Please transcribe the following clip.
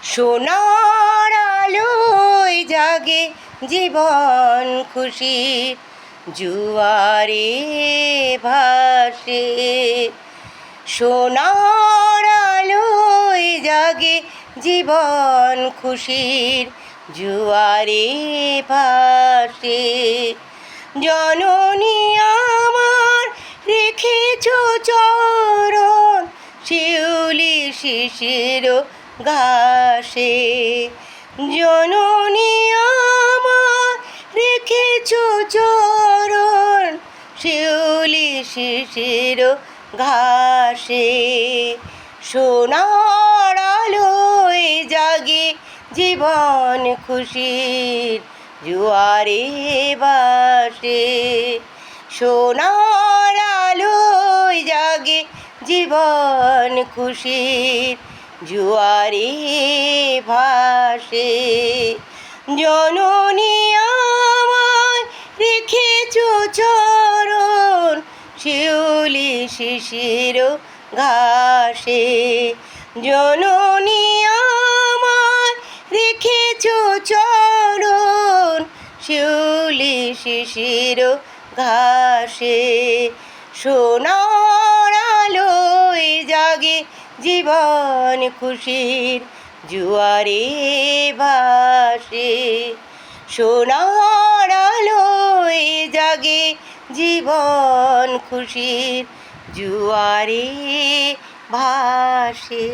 সোনার আলোয় জাগে জীবন খুশির জুয়ারে ভাসে। সোনার আলোয় জাগে জীবন খুশির জুয়ারে ভাসে। জননী আমার রেখেছ চরণ শিউলি শিশির ঘাসে। জননী আমার রেখেছ চরণ শিউলি শিশির ঘাসে। সোনার আলোয় জাগে জীবন খুশির জুয়ারে ভাসে। সোনার আলোয় জাগে জীবন খুশির জুয়ারে ভাসে। জননী আমায় রেখেছ চরণ শিউলি শিশির ঘাসে। জননী আমায় রেখেছ চরণ শিউলি শিশির ঘাসে। সোনার আলোয় জাগে জীবন খুশির জুয়ারে ভাসে। সোনার আলোয় জাগে জীবন খুশির জুয়ারে ভাসে।